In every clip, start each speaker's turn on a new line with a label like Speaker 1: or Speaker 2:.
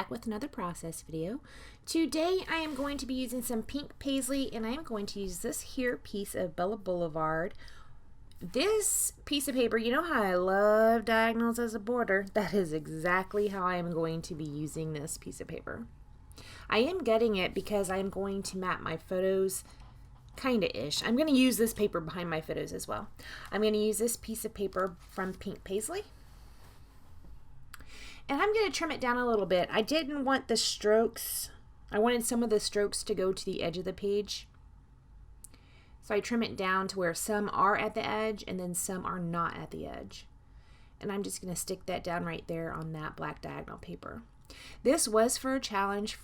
Speaker 1: back with another process video. Today I am going to be using some pink paisley, and I am going to use this here piece of Bella Boulevard. This piece of paper, you know how I love diagonals as a border? That is exactly how I am going to be using this piece of paper. I am getting it because I'm going to map my photos kinda-ish. I'm going to use this paper behind my photos as well. I'm going to use this piece of paper from pink paisley. And I'm going to trim it down a little bit. I didn't want the strokes. I wanted some of the strokes to go to the edge of the page. So I trim it down to where some are at the edge and then some are not at the edge. And I'm just going to stick that down right there on that black diagonal paper. This was for a challenge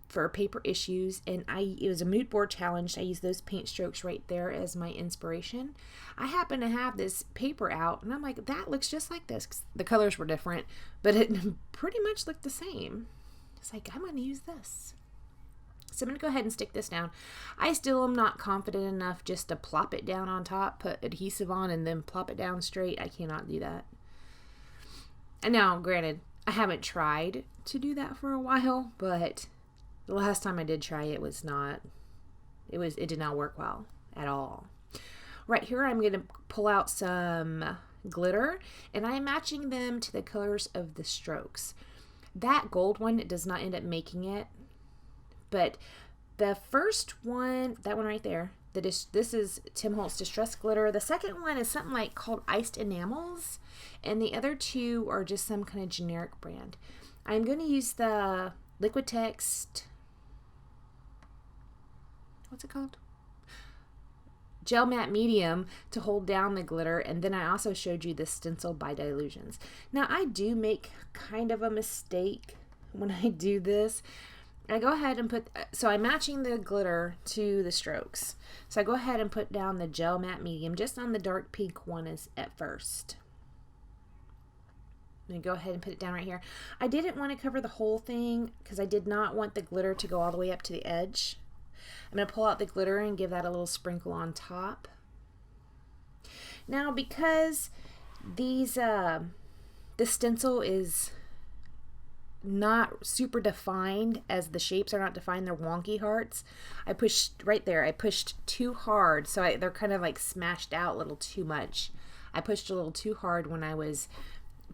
Speaker 1: for paper issues, and it was a mood board challenge. I used those paint strokes right there as my inspiration. I happen to have this paper out, and I'm like, that looks just like this. The colors were different, but it pretty much looked the same. It's like, I'm going to use this. So I'm going to go ahead and stick this down. I still am not confident enough just to plop it down on top, put adhesive on, and then plop it down straight. I cannot do that. And now, granted, I haven't tried to do that for a while, but the last time I did try it it did not work well at all. Right here I'm going to pull out some glitter, and I'm matching them to the colors of the strokes. That gold one does not end up making it, but the first one, that one right there, this is Tim Holtz Distress Glitter. The second one is something like called Iced Enamels, and the other two are just some kind of generic brand. I'm going to use the Liquitex, what's it called? Gel Matte Medium to hold down the glitter, and then I also showed you the Stencil by Dilutions. Now I do make kind of a mistake when I do this. I go ahead and so I'm matching the glitter to the strokes. So I go ahead and put down the Gel Matte Medium just on the dark pink one at first. I'm going to go ahead and put it down right here. I didn't want to cover the whole thing because I did not want the glitter to go all the way up to the edge. I'm going to pull out the glitter and give that a little sprinkle on top. Now, because the stencil is not super defined, as the shapes are not defined, they're wonky hearts. I pushed right there. I pushed too hard, so they're kind of like smashed out a little too much. I pushed a little too hard when I was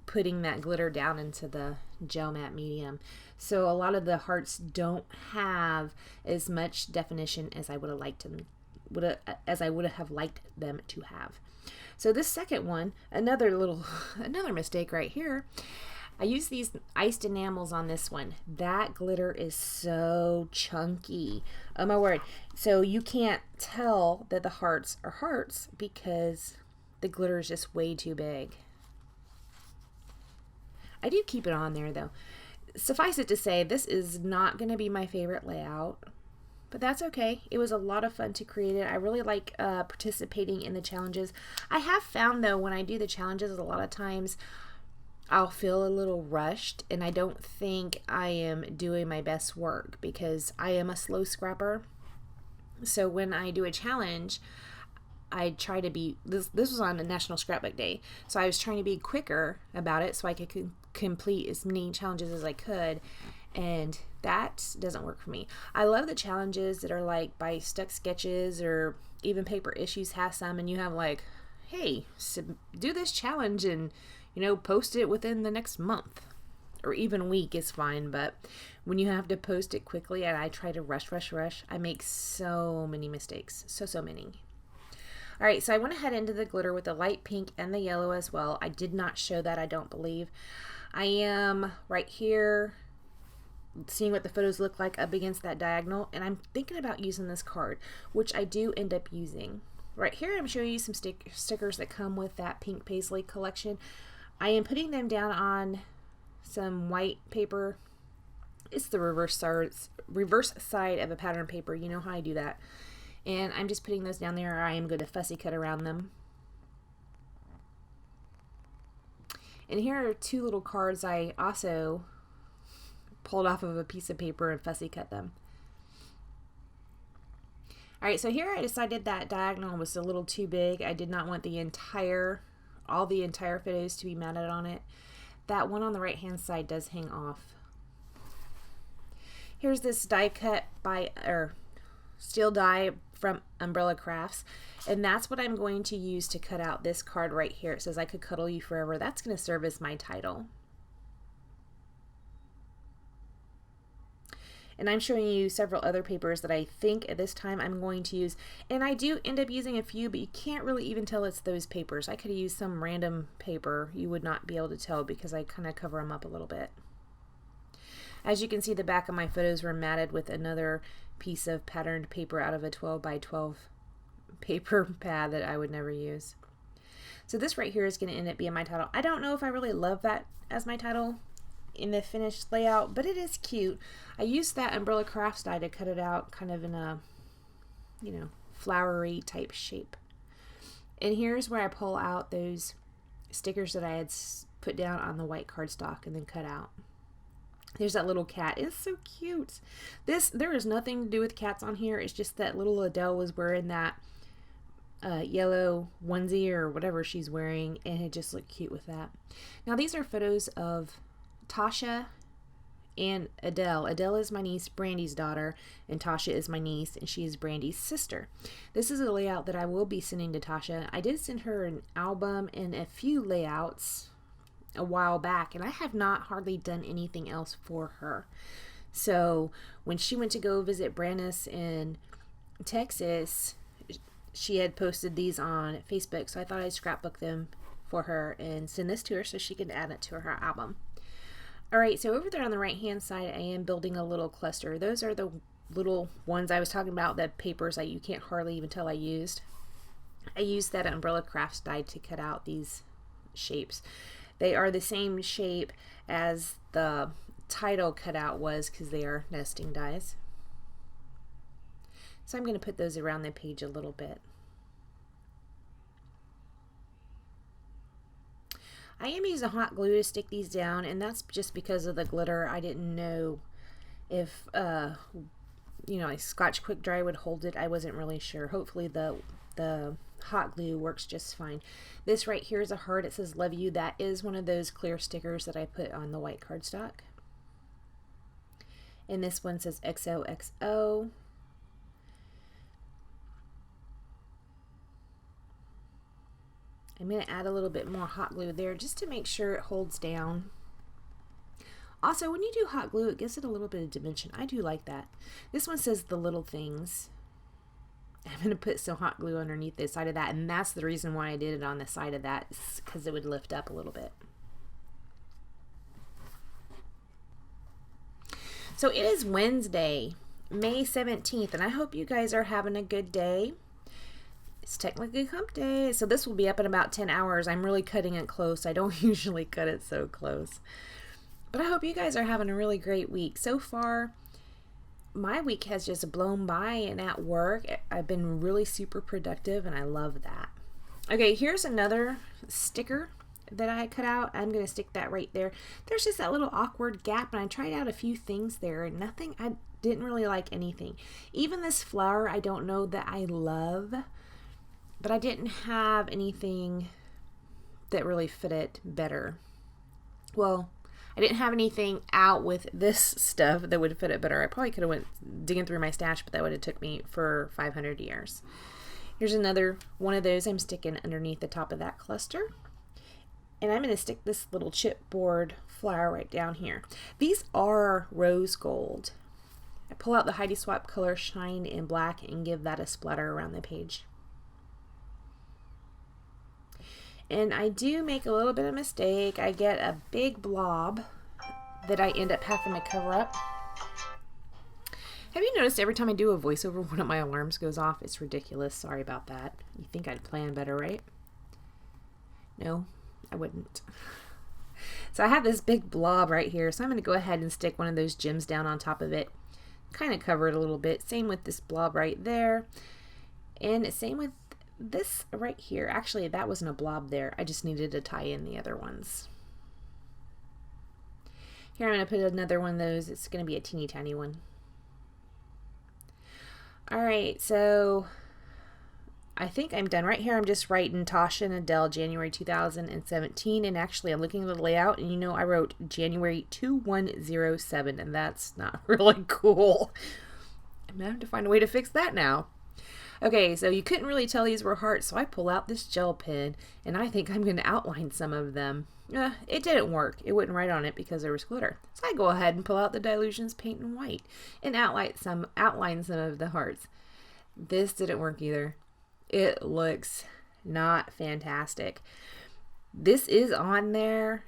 Speaker 1: putting that glitter down into the Gel Matte Medium. So a lot of the hearts don't have as much definition as I would have liked them, to have. So this second one, another mistake right here. I use these iced enamels on this one. That glitter is so chunky. Oh my word. So you can't tell that the hearts are hearts because the glitter is just way too big. I do keep it on there though. Suffice it to say, this is not going to be my favorite layout, but that's okay. It was a lot of fun to create it. I really like participating in the challenges. I have found though, when I do the challenges, a lot of times I'll feel a little rushed, and I don't think I am doing my best work because I am a slow scrapper. So when I do a challenge, I try to be, this was on the National Scrapbook Day, so I was trying to be quicker about it so I could complete as many challenges as I could, and that doesn't work for me. I love the challenges that are like by Stuck Sketches, or even Paper Issues has some, and you have like, hey, do this challenge and post it within the next month, or even week is fine. But when you have to post it quickly and I try to rush, I make so many mistakes, so many. All right, so I went ahead into the glitter with the light pink and the yellow as well. I did not show that, I don't believe. I am right here seeing what the photos look like up against that diagonal, and I'm thinking about using this card, which I do end up using. Right here I'm showing you some stickers that come with that pink paisley collection. I am putting them down on some white paper. It's the reverse side of a pattern paper. You know how I do that. And I'm just putting those down there. I am going to fussy cut around them. And here are two little cards I also pulled off of a piece of paper and fussy cut them. Alright, so here I decided that diagonal was a little too big. I did not want all the entire photos to be mounted on it. That one on the right hand side does hang off. Here's this die cut by, or steel die from Umbrella Crafts, and that's what I'm going to use to cut out this card right here. It says, "I could cuddle you forever." That's going to serve as my title. And I'm showing you several other papers that I think at this time I'm going to use. And I do end up using a few, but you can't really even tell it's those papers. I could have used some random paper. You would not be able to tell because I kind of cover them up a little bit. As you can see, the back of my photos were matted with another piece of patterned paper out of a 12 by 12 paper pad that I would never use. So this right here is going to end up being my title. I don't know if I really love that as my title in the finished layout, but it is cute. I used that Umbrella Crafts die to cut it out kind of in a, you know, flowery type shape. And here's where I pull out those stickers that I had put down on the white cardstock and then cut out. There's that little cat. It's so cute. There is nothing to do with cats on here. It's just that little Adele was wearing that yellow onesie or whatever she's wearing, and it just looked cute with that. Now these are photos of Tasha and Adele. Adele is my niece, Brandy's daughter, and Tasha is my niece, and she is Brandy's sister. This is a layout that I will be sending to Tasha. I did send her an album and a few layouts a while back, and I have not hardly done anything else for her. So when she went to go visit Brandis in Texas, she had posted these on Facebook, so I thought I'd scrapbook them for her and send this to her so she could add it to her album. Alright, so over there on the right hand side, I am building a little cluster. Those are the little ones I was talking about, the papers that you can't hardly even tell I used. I used that Umbrella Crafts die to cut out these shapes. They are the same shape as the title cutout was because they are nesting dies. So I'm going to put those around the page a little bit. I am using hot glue to stick these down, and that's just because of the glitter. I didn't know if you know, a Scotch Quick Dry would hold it. I wasn't really sure. Hopefully the hot glue works just fine. This right here is a heart. It says "Love You." That is one of those clear stickers that I put on the white cardstock. And this one says XOXO. I'm going to add a little bit more hot glue there just to make sure it holds down. Also, when you do hot glue, it gives it a little bit of dimension. I do like that. This one says "The Little Things." I'm going to put some hot glue underneath the side of that, and that's the reason why I did it on the side of that, because it would lift up a little bit. So it is Wednesday, May 17th, and I hope you guys are having a good day. It's technically hump day, so this will be up in about 10 hours. I'm really cutting it close. I don't usually cut it so close. But I hope you guys are having a really great week. So far, my week has just blown by, and at work, I've been really super productive, and I love that. Okay, here's another sticker that I cut out. I'm going to stick that right there. There's just that little awkward gap, and I tried out a few things there, and nothing, I didn't really like anything. Even this flower, I don't know that I love, but I didn't have anything that really fit it better. Well, I didn't have anything out with this stuff that would fit it better. I probably could have went digging through my stash, but that would have took me for 500 years. Here's another one of those I'm sticking underneath the top of that cluster. And I'm going to stick this little chipboard flower right down here. These are rose gold. I pull out the Heidi Swap color Shine in Black and give that a splatter around the page. And I do make a little bit of mistake. I get a big blob that I end up having to cover up. Have you noticed every time I do a voiceover, one of my alarms goes off? It's ridiculous. Sorry about that. You think I'd plan better, right? No, I wouldn't. So I have this big blob right here. So I'm going to go ahead and stick one of those gems down on top of it. Kind of cover it a little bit. Same with this blob right there. And same with this right here. Actually, that wasn't a blob there. I just needed to tie in the other ones. Here I'm going to put another one of those. It's going to be a teeny tiny one. Alright, so I think I'm done right here. I'm just writing Tasha and Adele, January 2017. And actually, I'm looking at the layout, and you know, I wrote January 2107, and that's not really cool. I'm going to have to find a way to fix that now. Okay, so you couldn't really tell these were hearts, so I pull out this gel pen, and I think I'm going to outline some of them. It didn't work. It wouldn't write on it because there was glitter. So I go ahead and pull out the Dilutions Paint in White and outline some of the hearts. This didn't work either. It looks not fantastic. This is on there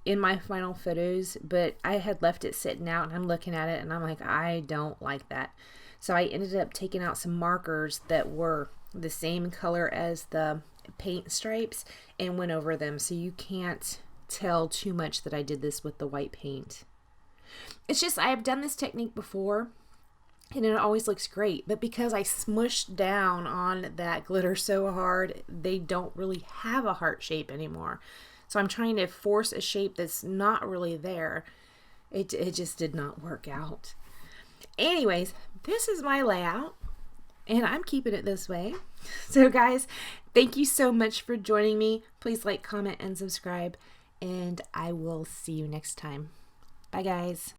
Speaker 1: in my final photos, but I had left it sitting out, and I'm looking at it and I'm like, I don't like that. So I ended up taking out some markers that were the same color as the paint stripes and went over them, so you can't tell too much that I did this with the white paint. It's just, I have done this technique before and it always looks great, but because I smushed down on that glitter so hard, they don't really have a heart shape anymore. So I'm trying to force a shape that's not really there. It just did not work out. Anyways, this is my layout, and I'm keeping it this way. So guys, thank you so much for joining me. Please like, comment, and subscribe, and I will see you next time. Bye guys.